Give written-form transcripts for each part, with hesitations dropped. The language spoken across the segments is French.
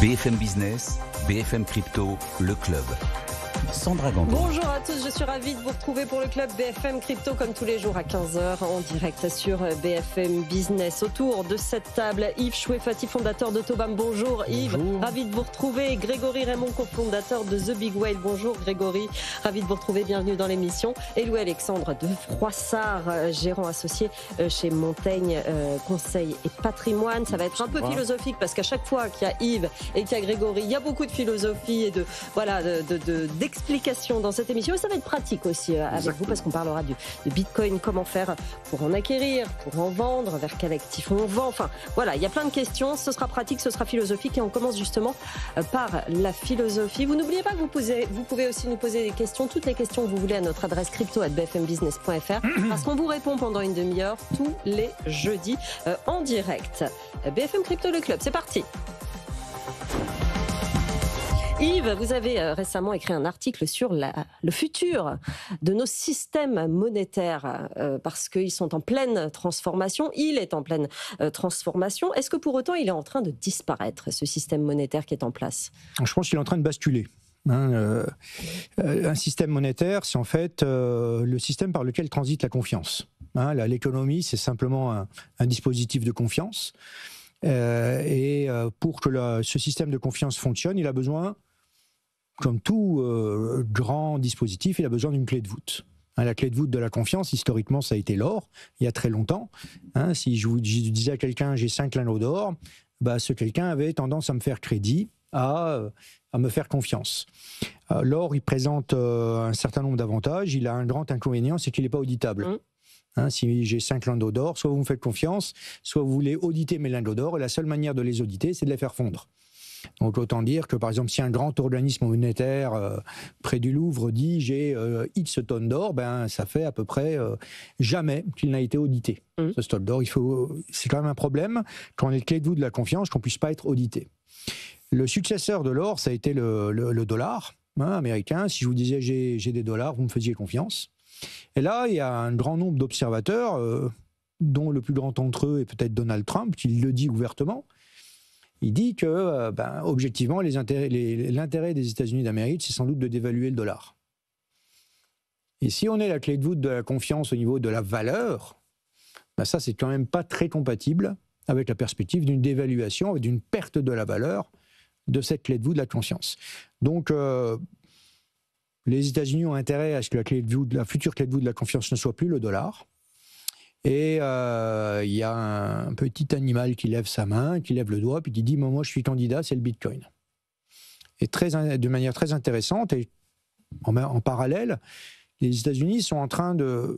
BFM Business, BFM Crypto, le club. Sandra Gandoin. Bonjour à tous, je suis ravie de vous retrouver pour le club BFM Crypto comme tous les jours à 15h en direct sur BFM Business. Autour de cette table, Yves Chouefati, fondateur de Tobam. Bonjour Yves, ravi de vous retrouver. Grégory Raymond, cofondateur de The Big Whale. Bonjour Grégory, ravi de vous retrouver, bienvenue dans l'émission. Et Louis-Alexandre de Froissart, gérant associé chez Montaigne Conseil et Patrimoine. Ça va être un peu philosophique parce qu'à chaque fois qu'il y a Yves et qu'il y a Grégory, il y a beaucoup de philosophie et d'explications dans cette émission. Et ça va être pratique aussi avec vous parce qu'on parlera de Bitcoin, comment faire pour en acquérir, pour en vendre, vers quel actif on vend. Enfin, voilà, il y a plein de questions. Ce sera pratique, ce sera philosophique et on commence justement par la philosophie. Vous n'oubliez pas que vous pouvez aussi nous poser des questions, toutes les questions que vous voulez à notre adresse crypto@bfmbusiness.fr parce qu'on vous répond pendant une demi-heure tous les jeudis en direct. BFM Crypto, le club, c'est parti. Yves, vous avez récemment écrit un article sur le futur de nos systèmes monétaires parce qu'ils sont en pleine transformation. Il est en pleine transformation. Est-ce que pour autant, il est en train de disparaître, ce système monétaire qui est en place ? Je pense qu'il est en train de basculer. Un système monétaire, c'est en fait le système par lequel transite la confiance. L'économie, c'est simplement un dispositif de confiance. Et pour que ce système de confiance fonctionne, il a besoin, comme tout grand dispositif, il a besoin d'une clé de voûte. La clé de voûte de la confiance, historiquement, ça a été l'or, il y a très longtemps. Si je disais à quelqu'un, j'ai 5 lingots d'or, ce quelqu'un avait tendance à me faire crédit, à me faire confiance. L'or, il présente un certain nombre d'avantages, il a un grand inconvénient, c'est qu'il n'est pas auditable. Si j'ai 5 lingots d'or, soit vous me faites confiance, soit vous voulez auditer mes lingots d'or, et la seule manière de les auditer, c'est de les faire fondre. Donc autant dire que, par exemple, si un grand organisme monétaire près du Louvre dit « j'ai X tonnes d'or », ça fait à peu près jamais qu'il n'a été audité. Ce stock d'or, c'est quand même un problème, quand on est le clé de voûte de la confiance, qu'on ne puisse pas être audité. Le successeur de l'or, ça a été le dollar américain. Si je vous disais « j'ai des dollars », vous me faisiez confiance. Et là, il y a un grand nombre d'observateurs, dont le plus grand d'entre eux est peut-être Donald Trump, qui le dit ouvertement. Il dit que, objectivement, l'intérêt des États-Unis d'Amérique, c'est sans doute de dévaluer le dollar. Et si on est la clé de voûte de la confiance au niveau de la valeur, ça, c'est quand même pas très compatible avec la perspective d'une dévaluation et d'une perte de la valeur de cette clé de voûte de la confiance. Donc, les États-Unis ont intérêt à ce que la future clé de voûte de la confiance ne soit plus le dollar. Et il y a un petit animal qui lève sa main, qui lève le doigt, puis qui dit « moi je suis candidat, c'est le Bitcoin ». Et de manière très intéressante, et en parallèle, les États-Unis sont en train de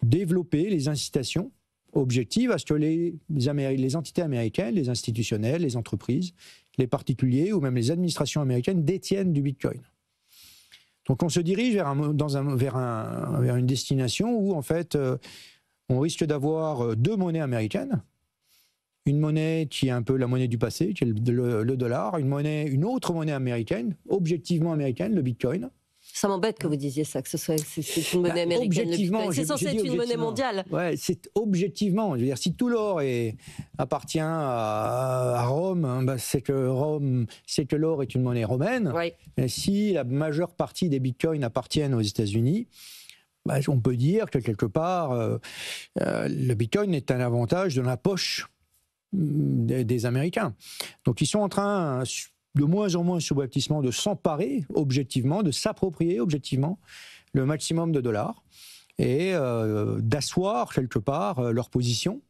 développer les incitations objectives à ce que les entités américaines, les institutionnels, les entreprises, les particuliers ou même les administrations américaines détiennent du Bitcoin. Donc on se dirige vers une destination où en fait on risque d'avoir 2 monnaies américaines. Une monnaie qui est un peu la monnaie du passé, qui est le dollar, une autre monnaie américaine, objectivement américaine, le Bitcoin. Ça m'embête que vous disiez ça, que c'est une monnaie américaine. C'est censé être une monnaie mondiale. Ouais, c'est objectivement. Je veux dire, si tout l'or appartient à Rome, c'est que l'or est une monnaie romaine. Oui. Et si la majeure partie des bitcoins appartiennent aux États-Unis, on peut dire que quelque part, le bitcoin est un avantage dans la poche des Américains. Donc ils sont en train, de moins en moins subrepticement, de s'emparer objectivement, de s'approprier objectivement le maximum de dollars et d'asseoir quelque part leur position,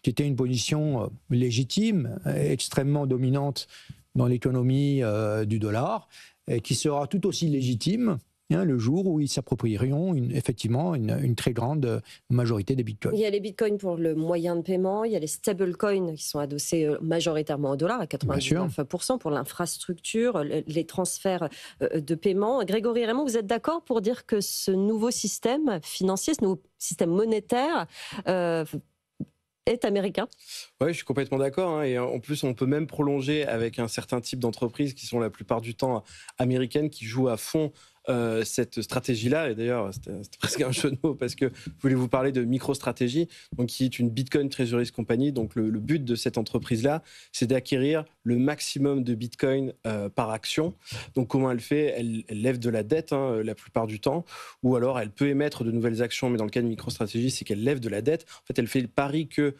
qui était une position légitime, extrêmement dominante dans l'économie du dollar, et qui sera tout aussi légitime le jour où ils s'approprieront effectivement une très grande majorité des bitcoins. Il y a les bitcoins pour le moyen de paiement, il y a les stablecoins qui sont adossés majoritairement au dollar à 99% pour l'infrastructure, les transferts de paiement. Grégory Raymond, vous êtes d'accord pour dire que ce nouveau système financier, ce nouveau système monétaire est américain? Oui, je suis complètement d'accord. Et en plus, on peut même prolonger avec un certain type d'entreprises qui sont la plupart du temps américaines, qui jouent à fond cette stratégie-là, et d'ailleurs c'était presque un jeu de mots parce que je voulais vous parler de MicroStrategy, donc qui est une Bitcoin Treasuries Company. Donc le but de cette entreprise-là, c'est d'acquérir le maximum de Bitcoin par action. Donc comment elle fait? Elle lève de la dette la plupart du temps, ou alors elle peut émettre de nouvelles actions, mais dans le cas de MicroStrategy, c'est qu'elle lève de la dette. En fait, elle fait le pari que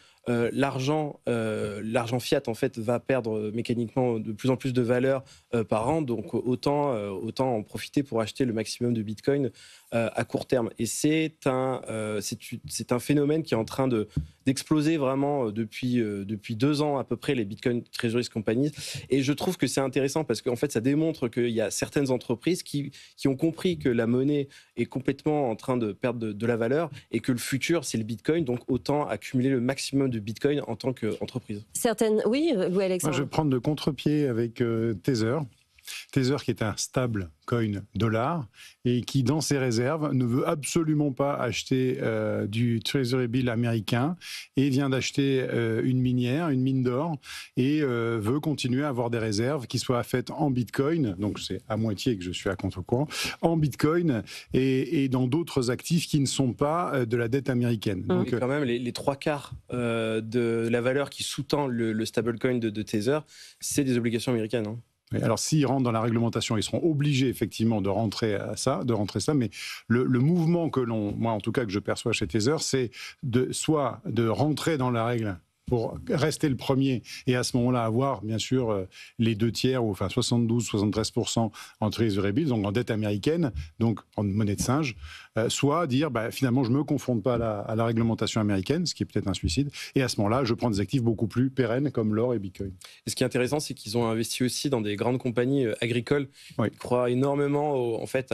l'argent fiat en fait va perdre mécaniquement de plus en plus de valeur par an, donc autant en profiter pour acheter le maximum de Bitcoin à court terme. Et c'est un phénomène qui est en train d'exploser vraiment depuis 2 ans à peu près, les Bitcoin Treasuries Companies. Et je trouve que c'est intéressant parce qu'en fait ça démontre qu'il y a certaines entreprises qui ont compris que la monnaie est complètement en train de perdre de la valeur et que le futur c'est le Bitcoin, donc autant accumuler le maximum de Bitcoin en tant qu'entreprise. Certaines, oui, Alexandre. Moi, je vais prendre le contre-pied avec Tether. Tether qui est un stable coin dollar et qui dans ses réserves ne veut absolument pas acheter du Treasury Bill américain et vient d'acheter une mine d'or et veut continuer à avoir des réserves qui soient faites en Bitcoin, donc c'est à moitié que je suis à contre-courant, en Bitcoin et dans d'autres actifs qui ne sont pas de la dette américaine. Donc quand même les 3/4 de la valeur qui sous-tend le stablecoin de Tether, c'est des obligations américaines. Alors, s'ils rentrent dans la réglementation, ils seront obligés effectivement de rentrer ça. Mais le mouvement moi en tout cas que je perçois chez Tether, c'est soit de rentrer dans la règle pour rester le premier et à ce moment-là avoir bien sûr les 2/3 ou enfin 72-73% en Treasury Bills, donc en dette américaine, donc en monnaie de singe, soit dire finalement je me confronte pas à la réglementation américaine, ce qui est peut-être un suicide, et à ce moment-là je prends des actifs beaucoup plus pérennes comme l'or et Bitcoin. Et ce qui est intéressant, c'est qu'ils ont investi aussi dans des grandes compagnies agricoles. Oui. Ils croient énormément en fait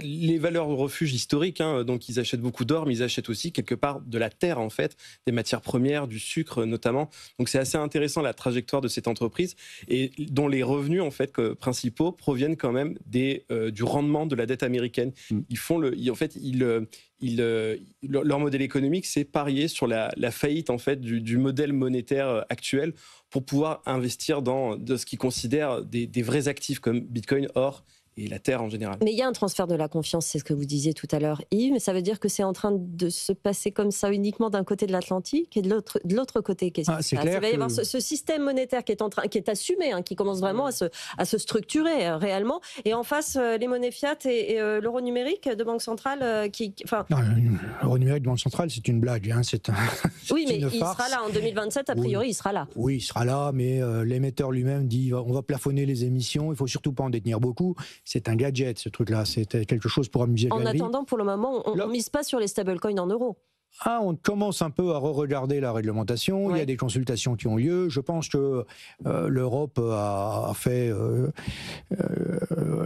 les valeurs refuge historiques, donc ils achètent beaucoup d'or, mais ils achètent aussi quelque part de la terre, en fait, des matières premières, du sucre notamment. Donc c'est assez intéressant la trajectoire de cette entreprise et dont les revenus en fait principaux proviennent quand même du rendement de la dette américaine. Leur modèle économique, c'est parier sur la faillite en fait du modèle monétaire actuel pour pouvoir investir dans ce qu'ils considèrent des vrais actifs comme Bitcoin, or et la terre en général. Mais il y a un transfert de la confiance, c'est ce que vous disiez tout à l'heure, Yves, mais ça veut dire que c'est en train de se passer comme ça uniquement d'un côté de l'Atlantique et de l'autre côté. C'est clair. Il va y avoir ce système monétaire qui est assumé, qui commence vraiment à se structurer réellement, et en face les monnaies fiat et l'euro numérique de banque centrale Non, l'euro numérique de banque centrale, c'est une blague. Oui, mais il sera là en 2027, a priori, oui. Il sera là. Oui, il sera là, mais l'émetteur lui-même dit on va plafonner les émissions, il faut surtout pas en détenir beaucoup. C'est un gadget, ce truc-là. C'est quelque chose pour amuser En la galerie. attendant, pour le moment, on ne mise pas sur les stablecoins en euros. On commence un peu à re-regarder la réglementation. Ouais. Il y a des consultations qui ont lieu. Je pense que l'Europe a fait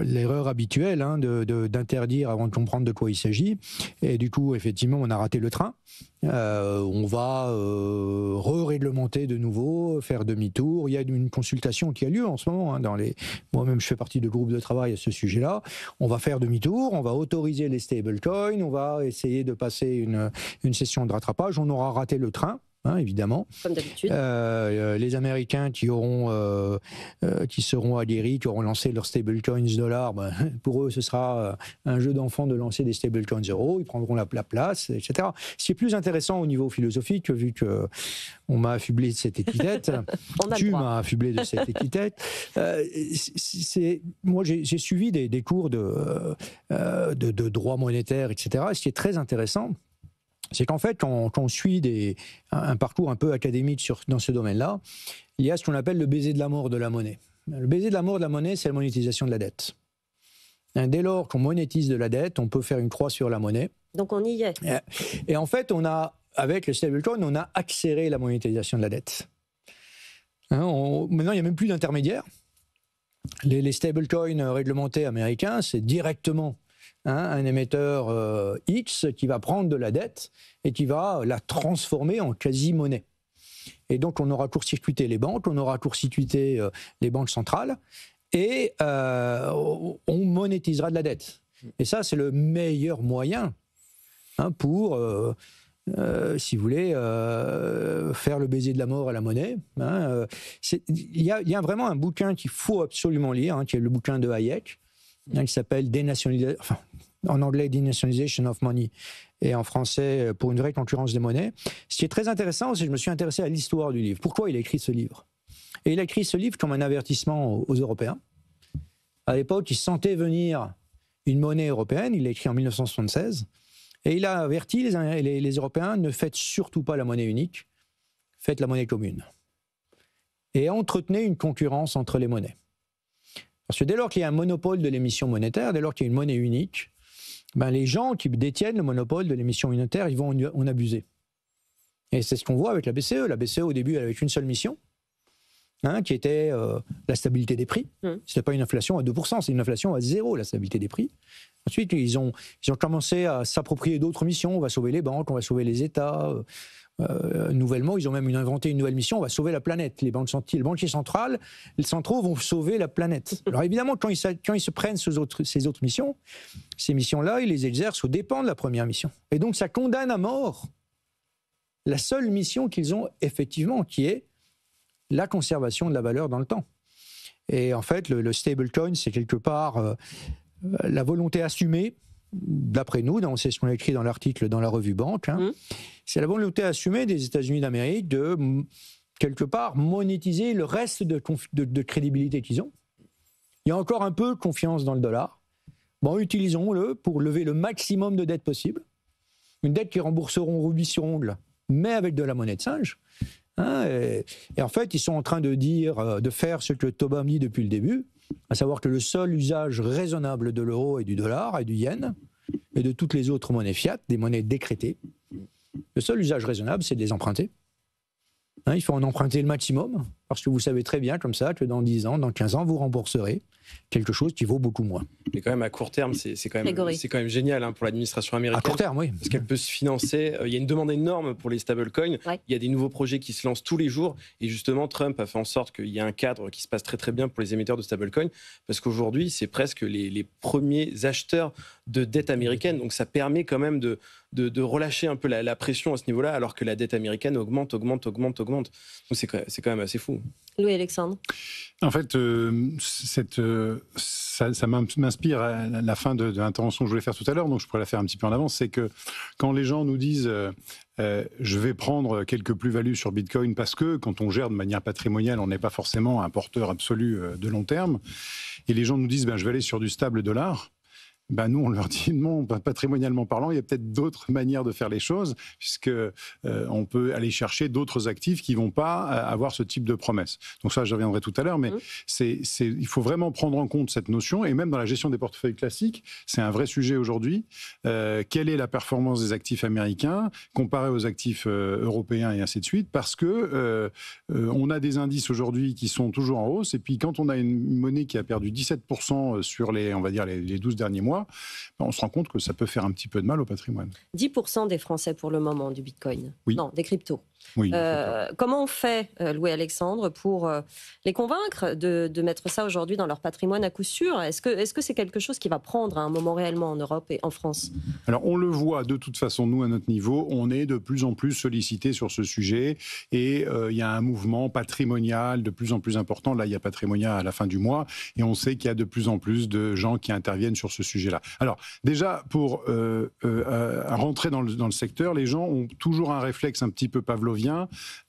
l'erreur habituelle d'interdire avant de comprendre de quoi il s'agit. Et du coup, effectivement, on a raté le train. On va re-réglementer de nouveau, faire demi-tour. Il y a une consultation qui a lieu en ce moment. Moi-même, je fais partie de groupes de travail à ce sujet-là. On va faire demi-tour, on va autoriser les stablecoins, on va essayer de passer une session de rattrapage. On aura raté le train. Évidemment. Comme d'habitude. Les Américains qui seront aguerris, qui auront lancé leurs stablecoins dollars, pour eux, ce sera un jeu d'enfant de lancer des stablecoins euros. Ils prendront la place, etc. Ce qui est plus intéressant au niveau philosophique, vu que on m'a affublé de cette étiquette, tu m'as affublé de cette étiquette. Moi, j'ai suivi des cours de droit monétaire, etc. Ce qui est très intéressant, c'est qu'en fait, quand on suit un parcours un peu académique dans ce domaine-là, il y a ce qu'on appelle le baiser de la mort de la monnaie. Le baiser de la mort de la monnaie, c'est la monétisation de la dette. Dès lors qu'on monétise de la dette, on peut faire une croix sur la monnaie. Donc on y est. Et en fait, avec le stablecoin, on a accéléré la monétisation de la dette. Maintenant, il n'y a même plus d'intermédiaires. Les stablecoins réglementés américains, c'est directement un émetteur X qui va prendre de la dette et qui va la transformer en quasi-monnaie. Et donc, on aura court-circuité les banques, on aura court-circuité les banques centrales, et on monétisera de la dette. Et ça, c'est le meilleur moyen pour, si vous voulez, faire le baiser de la mort à la monnaie. Il y a vraiment un bouquin qu'il faut absolument lire, qui est le bouquin de Hayek, qui s'appelle en anglais Denationalization of Money, et en français pour une vraie concurrence des monnaies. Ce qui est très intéressant, c'est que je me suis intéressé à l'histoire du livre. Pourquoi il a écrit ce livre? Et il a écrit ce livre comme un avertissement aux Européens. À l'époque, il sentait venir une monnaie européenne, il l'a écrit en 1976, et il a averti les Européens, ne faites surtout pas la monnaie unique, faites la monnaie commune. Et entretenez une concurrence entre les monnaies. Parce que dès lors qu'il y a un monopole de l'émission monétaire, dès lors qu'il y a une monnaie unique, les gens qui détiennent le monopole de l'émission monétaire, ils vont en abuser. Et c'est ce qu'on voit avec la BCE. La BCE, au début, elle avait une seule mission, qui était la stabilité des prix. Ce n'était pas une inflation à 2%, c'est une inflation à 0, la stabilité des prix. Ensuite, ils ont commencé à s'approprier d'autres missions. On va sauver les banques, on va sauver les États. Nouvellement, ils ont même inventé une nouvelle mission, on va sauver la planète. Les banquiers centraux vont sauver la planète. Alors évidemment, quand ils se prennent ces autres missions, ces missions-là, ils les exercent aux dépens de la première mission. Et donc ça condamne à mort la seule mission qu'ils ont effectivement, qui est la conservation de la valeur dans le temps. Et en fait, le stablecoin, c'est quelque part la volonté assumée, d'après nous, c'est ce qu'on a écrit dans l'article dans la revue Banque, c'est la volonté assumée des États-Unis d'Amérique de, quelque part, monétiser le reste de crédibilité qu'ils ont. Il y a encore un peu de confiance dans le dollar. Bon, utilisons-le pour lever le maximum de dettes possible. Une dette qui rembourseront rubis sur ongle, mais avec de la monnaie de singe. Et en fait, ils sont en train de faire ce que Tobam dit depuis le début, à savoir que le seul usage raisonnable de l'euro et du dollar et du yen, et de toutes les autres monnaies fiat, des monnaies décrétées, le seul usage raisonnable, c'est de les emprunter. Il faut en emprunter le maximum, parce que vous savez très bien, comme ça, que dans 10 ans, dans 15 ans, vous rembourserez quelque chose qui vaut beaucoup moins. Mais quand même, à court terme, c'est quand même génial pour l'administration américaine. À court terme, oui. Parce qu'elle peut se financer. Il y a une demande énorme pour les stablecoins. Ouais. Il y a des nouveaux projets qui se lancent tous les jours. Et justement, Trump a fait en sorte qu'il y ait un cadre qui se passe très très bien pour les émetteurs de stablecoins. Parce qu'aujourd'hui, c'est presque les premiers acheteurs de dette américaine. Donc ça permet quand même de relâcher un peu la pression à ce niveau-là, alors que la dette américaine augmente. Donc c'est quand même assez fou. Louis-Alexandre. En fait, ça m'inspire à la fin de l'intervention que je voulais faire tout à l'heure, donc je pourrais la faire un petit peu en avance. C'est que quand les gens nous disent je vais prendre quelques plus-values sur Bitcoin parce que quand on gère de manière patrimoniale, on n'est pas forcément un porteur absolu de long terme, et les gens nous disent je vais aller sur du stable dollar. Nous, on leur dit non, patrimonialement parlant, il y a peut-être d'autres manières de faire les choses, puisque on peut aller chercher d'autres actifs qui ne vont pas avoir ce type de promesses. Donc ça, je reviendrai tout à l'heure, mais il faut vraiment prendre en compte cette notion, et même dans la gestion des portefeuilles classiques, c'est un vrai sujet aujourd'hui. Quelle est la performance des actifs américains comparée aux actifs européens et ainsi de suite, parce que on a des indices aujourd'hui qui sont toujours en hausse, et puis quand on a une monnaie qui a perdu 17% sur les 12 derniers mois, on se rend compte que ça peut faire un petit peu de mal au patrimoine. 10% des Français pour le moment du Bitcoin. Oui. Non, des cryptos. Oui, comment on fait, Louis-Alexandre, pour les convaincre de mettre ça aujourd'hui dans leur patrimoine à coup sûr? Est-ce que c'est quelque chose qui va prendre à un moment réellement en Europe et en France? Alors, on le voit de toute façon, nous, à notre niveau, on est de plus en plus sollicités sur ce sujet, et il y a un mouvement patrimonial de plus en plus important. Là, il y a Patrimonia à la fin du mois, et on sait qu'il y a de plus en plus de gens qui interviennent sur ce sujet-là. Alors, déjà, pour rentrer dans le secteur, les gens ont toujours un réflexe un petit peu pavlovien.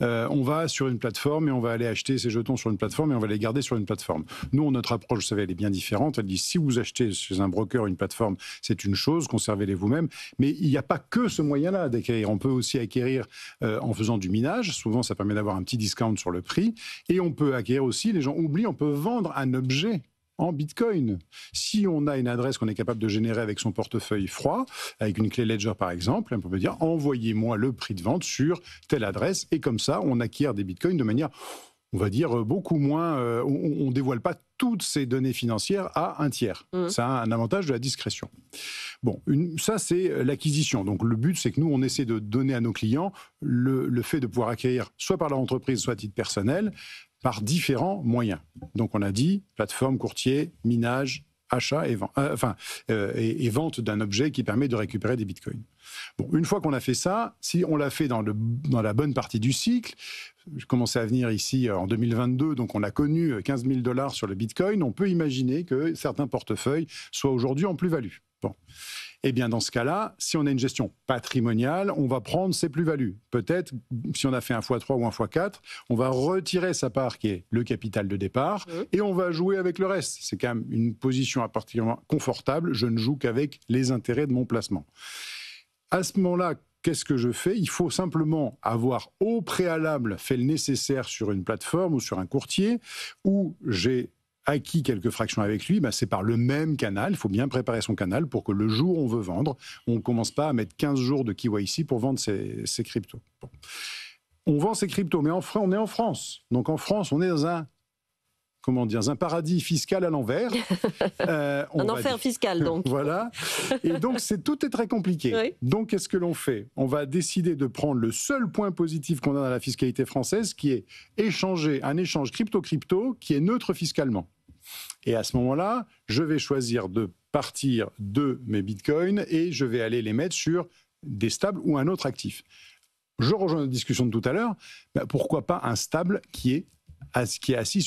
On va sur une plateforme et on va aller acheter ces jetons sur une plateforme et on va les garder sur une plateforme. Nous, notre approche, vous savez, elle est bien différente. Elle dit, si vous achetez chez un broker une plateforme, c'est une chose, conservez-les vous-même. Mais il n'y a pas que ce moyen-là d'acquérir. On peut aussi acquérir en faisant du minage. Souvent, ça permet d'avoir un petit discount sur le prix. Et on peut acquérir aussi, les gens oublient, on peut vendre un objet en Bitcoin. Si on a une adresse qu'on est capable de générer avec son portefeuille froid, avec une clé Ledger par exemple, on peut dire envoyez-moi le prix de vente sur telle adresse, et comme ça on acquiert des Bitcoins de manière, on va dire, beaucoup moins, on ne dévoile pas toutes ces données financières à un tiers. Ça a un avantage de la discrétion. Bon, ça c'est l'acquisition. Donc le but, c'est que nous, on essaie de donner à nos clients le fait de pouvoir acquérir soit par leur entreprise, soit à titre personnel, par différents moyens. Donc on a dit plateforme, courtier, minage, achat et vente d'un objet qui permet de récupérer des bitcoins. Bon, une fois qu'on a fait ça, si on l'a fait dans la bonne partie du cycle, je commençais à venir ici en 2022, donc on a connu 15 000 $ sur le bitcoin, on peut imaginer que certains portefeuilles soient aujourd'hui en plus-value. Bon. Eh bien, dans ce cas-là, si on a une gestion patrimoniale, on va prendre ses plus-values. Peut-être, si on a fait un x3 ou un x4, on va retirer sa part qui est le capital de départ et on va jouer avec le reste. C'est quand même une position particulièrement confortable. Je ne joue qu'avec les intérêts de mon placement. À ce moment-là, qu'est-ce que je fais? Il faut simplement avoir au préalable fait le nécessaire sur une plateforme ou sur un courtier où j'ai acquis quelques fractions avec lui, c'est par le même canal. Il faut bien préparer son canal pour que le jour où on veut vendre, on ne commence pas à mettre 15 jours de KYC pour vendre ses cryptos. Bon. On vend ses cryptos, mais on est en France. Donc en France, on est dans un paradis fiscal à l'envers. Un enfer fiscal, donc. Voilà. Et donc, tout est très compliqué. Oui. Donc, qu'est-ce que l'on fait? On va décider de prendre le seul point positif qu'on a dans la fiscalité française, qui est un échange crypto-crypto qui est neutre fiscalement. Et à ce moment-là, je vais choisir de partir de mes bitcoins et je vais aller les mettre sur des stables ou un autre actif. Je rejoins la discussion de tout à l'heure. Pourquoi pas un stable qui est assis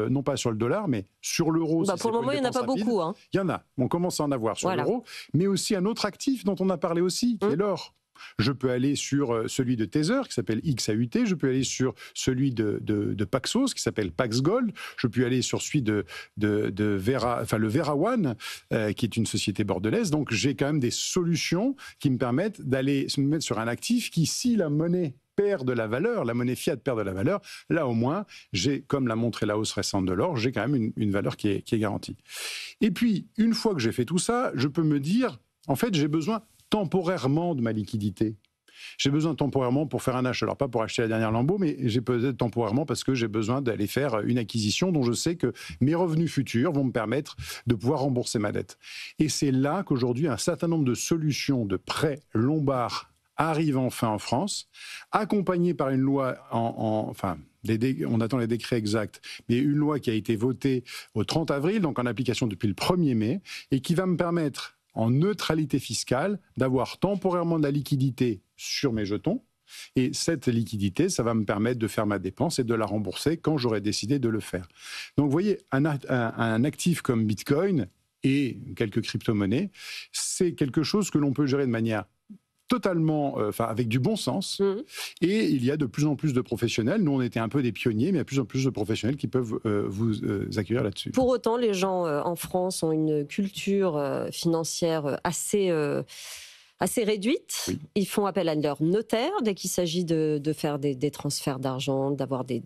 non pas sur le dollar, mais sur l'euro. Pour le moment, il n'y en a pas beaucoup. Hein. Il y en a. On commence à en avoir sur l'euro, mais aussi un autre actif dont on a parlé aussi, qui est l'or. Je peux aller sur celui de Tether, qui s'appelle XAUT. Je peux aller sur celui de Paxos, qui s'appelle Pax Gold. Je peux aller sur celui le Vera One, qui est une société bordelaise. Donc, j'ai quand même des solutions qui me permettent d'aller se mettre sur un actif qui, si la monnaie perd de la valeur, la monnaie fiat perd de la valeur, là au moins, comme l'a montré la hausse récente de l'or, j'ai quand même une valeur qui est garantie. Et puis, une fois que j'ai fait tout ça, je peux me dire, en fait, j'ai besoin temporairement de ma liquidité. J'ai besoin temporairement pour faire un achat. Alors, pas pour acheter la dernière Lambo, mais j'ai peut-être temporairement parce que j'ai besoin d'aller faire une acquisition dont je sais que mes revenus futurs vont me permettre de pouvoir rembourser ma dette. Et c'est là qu'aujourd'hui, un certain nombre de solutions de prêts lombards arrive enfin en France, accompagné par une loi, on attend les décrets exacts, mais une loi qui a été votée au 30 avril, donc en application depuis le 1er mai, et qui va me permettre, en neutralité fiscale, d'avoir temporairement de la liquidité sur mes jetons. Et cette liquidité, ça va me permettre de faire ma dépense et de la rembourser quand j'aurai décidé de le faire. Donc vous voyez, un actif comme Bitcoin et quelques crypto-monnaies, c'est quelque chose que l'on peut gérer de manière totalement, avec du bon sens. Et il y a de plus en plus de professionnels. Nous, on était un peu des pionniers, mais il y a de plus en plus de professionnels qui peuvent vous accueillir là-dessus. Pour autant, les gens en France ont une culture financière assez réduite. Oui. Ils font appel à leur notaire dès qu'il s'agit de faire des transferts d'argent, d'avoir des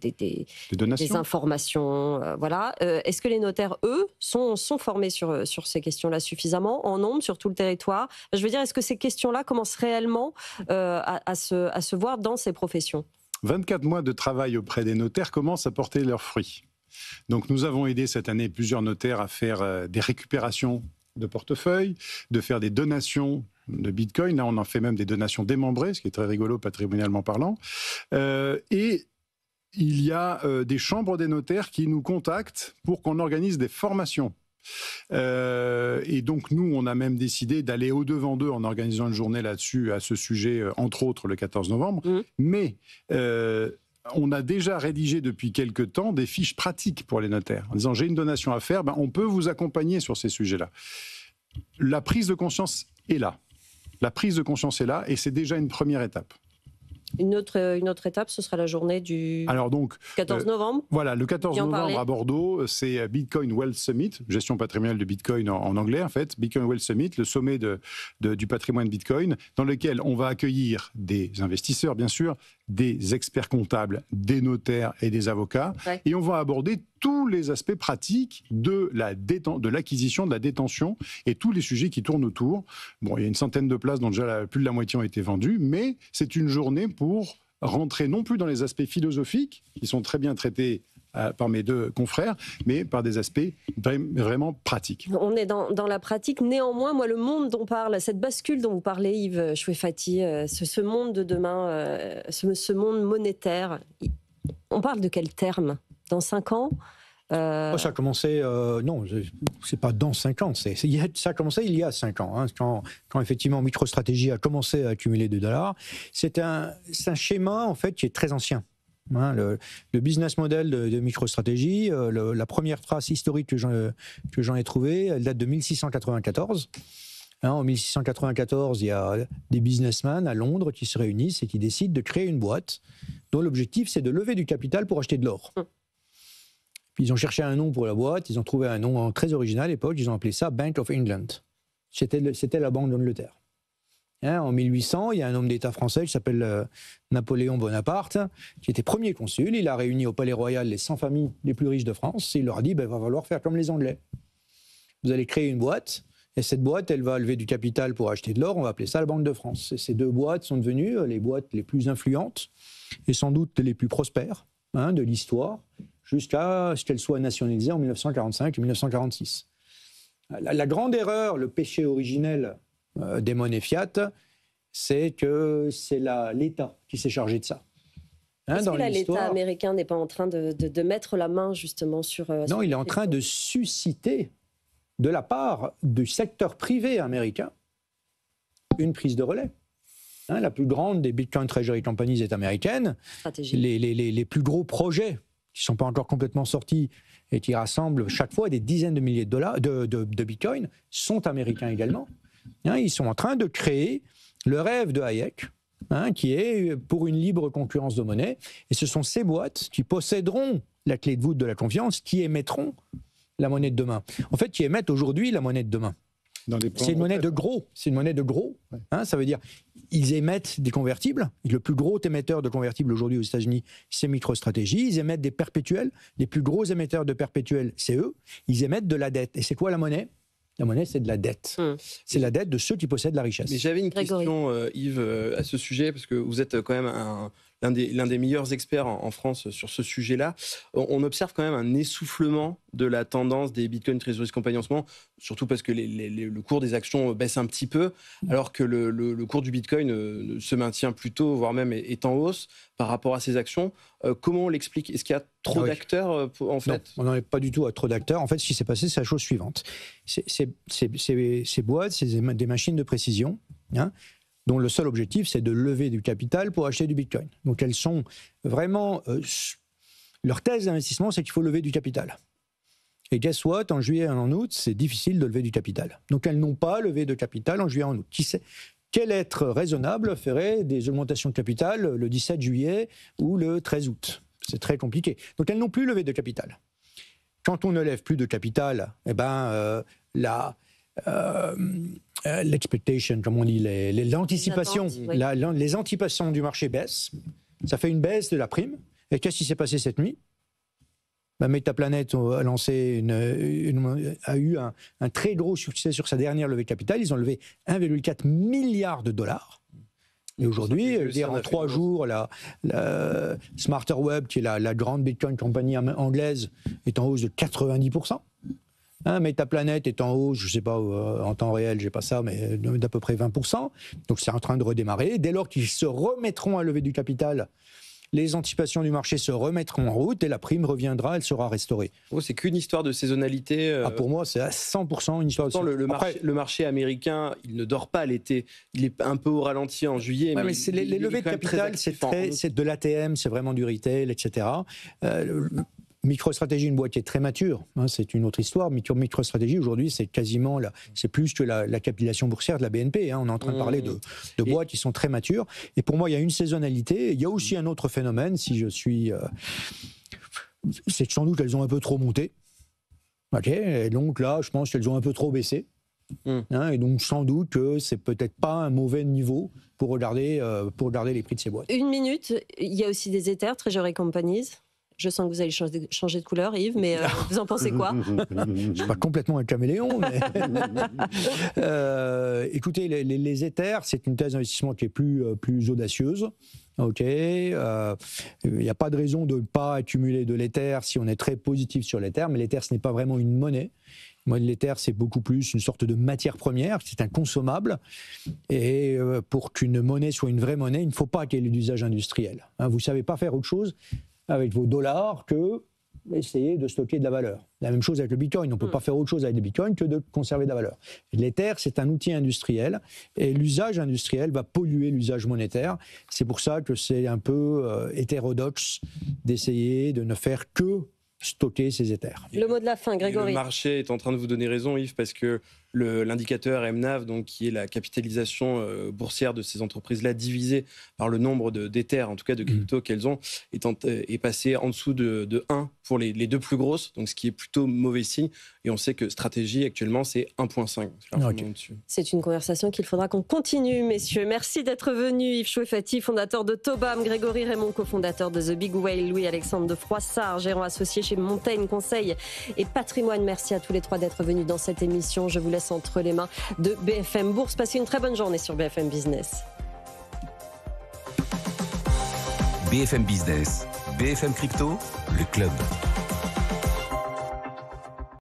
informations. Voilà. Est-ce que les notaires, eux, sont formés sur ces questions-là suffisamment, en nombre, sur tout le territoire? Je veux dire, est-ce que ces questions-là commencent réellement à se voir dans ces professions? 24 mois de travail auprès des notaires commencent à porter leurs fruits. Donc nous avons aidé cette année plusieurs notaires à faire des récupérations de portefeuille, de faire des donations de Bitcoin. Là, on en fait même des donations démembrées, ce qui est très rigolo patrimonialement parlant. Et il y a des chambres des notaires qui nous contactent pour qu'on organise des formations. Et donc, nous, on a même décidé d'aller au-devant d'eux en organisant une journée là-dessus, à ce sujet, entre autres, le 14 novembre. Mais on a déjà rédigé depuis quelque temps des fiches pratiques pour les notaires, en disant « j'ai une donation à faire, on peut vous accompagner sur ces sujets-là ». La prise de conscience est là. La prise de conscience est là et c'est déjà une première étape. Une autre étape, ce sera la journée du 14 novembre. Voilà, le 14 novembre à Bordeaux, c'est Bitcoin Wealth Summit, gestion patrimoniale de Bitcoin en anglais en fait, Bitcoin Wealth Summit, le sommet du patrimoine Bitcoin, dans lequel on va accueillir des investisseurs bien sûr, des experts comptables, des notaires et des avocats, et on va aborder tous les aspects pratiques de l'acquisition, de la détention et tous les sujets qui tournent autour. Bon, il y a une centaine de places dont déjà plus de la moitié ont été vendues, mais c'est une journée pour rentrer non plus dans les aspects philosophiques, qui sont très bien traités par mes deux confrères, mais par des aspects vraiment pratiques. On est dans la pratique. Néanmoins, moi, le monde dont parle, cette bascule dont vous parlez, Yves Chouefati, ce monde de demain, ce monde monétaire, on parle de quel terme? Dans 5 ans, Ça a commencé, non, c'est pas dans 5 ans, ça a commencé il y a 5 ans, hein, quand effectivement MicroStrategy a commencé à accumuler des dollars. C'est un schéma en fait qui est très ancien. Hein, le business model de MicroStrategy, la première trace historique que j'en ai trouvée, elle date de 1694. Hein, en 1694, il y a des businessmen à Londres qui se réunissent et qui décident de créer une boîte dont l'objectif c'est de lever du capital pour acheter de l'or. Puis ils ont cherché un nom pour la boîte, ils ont trouvé un nom très original à l'époque, ils ont appelé ça Bank of England. C'était la Banque d'Angleterre. Hein, en 1800, il y a un homme d'État français qui s'appelle Napoléon Bonaparte, qui était premier consul. Il a réuni au Palais Royal les 100 familles les plus riches de France. Et il leur a dit, il va falloir faire comme les Anglais. Vous allez créer une boîte, et cette boîte, elle va lever du capital pour acheter de l'or. On va appeler ça la Banque de France. Et ces deux boîtes sont devenues les boîtes les plus influentes et sans doute les plus prospères de l'histoire, jusqu'à ce qu'elles soient nationalisées en 1945 et 1946. La grande erreur, le péché originel des monnaies fiat, c'est que c'est l'État qui s'est chargé de ça. Est-ce que l'État américain n'est pas en train de mettre la main justement sur... Non, il est en train de susciter, de la part du secteur privé américain, une prise de relais. La plus grande des Bitcoin Treasury Companies est américaine. Les plus gros projets qui ne sont pas encore complètement sortis et qui rassemblent chaque fois des dizaines de milliers de dollars de Bitcoin sont américains également. Ils sont en train de créer le rêve de Hayek, qui est pour une libre concurrence de monnaie. Et ce sont ces boîtes qui posséderont la clé de voûte de la confiance, qui émettront la monnaie de demain. En fait, qui émettent aujourd'hui la monnaie de demain. C'est une monnaie de gros. C'est une monnaie de gros. Ça veut dire ils émettent des convertibles. Le plus gros émetteur de convertibles aujourd'hui aux États-Unis, c'est MicroStrategy. Ils émettent des perpétuels. Les plus gros émetteurs de perpétuels, c'est eux. Ils émettent de la dette. Et c'est quoi la monnaie ? La monnaie, c'est de la dette. C'est la dette de ceux qui possèdent la richesse. Mais j'avais une question, Yves, à ce sujet, parce que vous êtes quand même l'un des meilleurs experts en France sur ce sujet-là. On observe quand même un essoufflement de la tendance des Bitcoin Treasury Company en ce moment, surtout parce que le cours des actions baisse un petit peu, alors que le cours du Bitcoin se maintient plutôt, voire même est en hausse par rapport à ces actions. Comment on l'explique ? Est-ce qu'il y a trop d'acteurs en fait ? Non, on n'en est pas du tout à trop d'acteurs. En fait, ce qui s'est passé, c'est la chose suivante. Ces boîtes, c'est des machines de précision, dont le seul objectif, c'est de lever du capital pour acheter du Bitcoin. Donc elles sont vraiment... leur thèse d'investissement, c'est qu'il faut lever du capital. Et guess what, en juillet et en août, c'est difficile de lever du capital. Donc elles n'ont pas levé de capital en juillet et en août. Qui sait ? Quel être raisonnable ferait des augmentations de capital le 17 juillet ou le 13 août ? C'est très compliqué. Donc elles n'ont plus levé de capital. Quand on ne lève plus de capital, l'expectation, comme on dit, l'anticipation, les anticipations du marché baissent. Ça fait une baisse de la prime. Et qu'est-ce qui s'est passé cette nuit ? MetaPlanet a eu un très gros succès sur sa dernière levée de capital. Ils ont levé 1,4 milliard de dollars. Et aujourd'hui, en 3 jours, la Smarter Web, qui est la grande Bitcoin compagnie anglaise, est en hausse de 90%. MetaPlanet est en hausse, je ne sais pas, en temps réel, je n'ai pas ça, mais d'à peu près 20%. Donc c'est en train de redémarrer. Dès lors qu'ils se remettront à lever du capital, les anticipations du marché se remettront en route et la prime reviendra, elle sera restaurée. C'est qu'une histoire de saisonnalité. Pour moi, c'est à 100% une histoire de saisonnalité. Le marché américain, il ne dort pas l'été. Il est un peu au ralenti en juillet. Mais les levées de capital, c'est de l'ATM, c'est vraiment du retail, etc. MicroStrategy, une boîte qui est très mature, c'est une autre histoire. MicroStrategy, aujourd'hui, c'est quasiment c'est plus que la capitalisation boursière de la BNP. On est en train de parler de boîtes qui sont très matures. Et pour moi, il y a une saisonnalité. Il y a aussi un autre phénomène, c'est que sans doute qu'elles ont un peu trop monté. Et donc là, je pense qu'elles ont un peu trop baissé. Et donc sans doute que c'est peut-être pas un mauvais niveau pour regarder les prix de ces boîtes. 1 minute, il y a aussi des Ethers, Treasury Companies. Je sens que vous allez changer de couleur, Yves, mais vous en pensez quoi ? Je ne suis pas complètement un caméléon, mais... écoutez, les Ethers, c'est une thèse d'investissement qui est plus audacieuse. Il n'y a pas de raison de ne pas accumuler de l'Ether si on est très positif sur l'Ether, mais l'Ether, ce n'est pas vraiment une monnaie. L'Ether, c'est beaucoup plus une sorte de matière première, c'est un consommable. Et pour qu'une monnaie soit une vraie monnaie, il ne faut pas qu'elle ait d'usage industriel. Vous ne savez pas faire autre chose avec vos dollars que essayer de stocker de la valeur. La même chose avec le Bitcoin. On ne peut pas faire autre chose avec le Bitcoin que de conserver de la valeur. L'Ether, c'est un outil industriel et l'usage industriel va polluer l'usage monétaire. C'est pour ça que c'est un peu hétérodoxe d'essayer de ne faire que stocker ces Ethers. Le mot de la fin, Grégory. Le marché est en train de vous donner raison, Yves, parce que l'indicateur MNAV, donc, qui est la capitalisation boursière de ces entreprises-là, divisée par le nombre d'Ethers, en tout cas de crypto qu'elles ont, est passé en dessous de 1 pour les deux plus grosses, donc ce qui est plutôt mauvais signe. Et on sait que Stratégie, actuellement, c'est 1,5. C'est une conversation qu'il faudra qu'on continue, messieurs. Merci d'être venus. Yves Chouefati, fondateur de Tobam, Grégory Raymond, cofondateur de The Big Whale, Louis-Alexandre de Froissart, gérant associé chez Montaigne Conseil et Patrimoine. Merci à tous les trois d'être venus dans cette émission. Je vous laisse entre les mains de BFM Bourse. Passez une très bonne journée sur BFM Business. BFM Business, BFM Crypto, le club.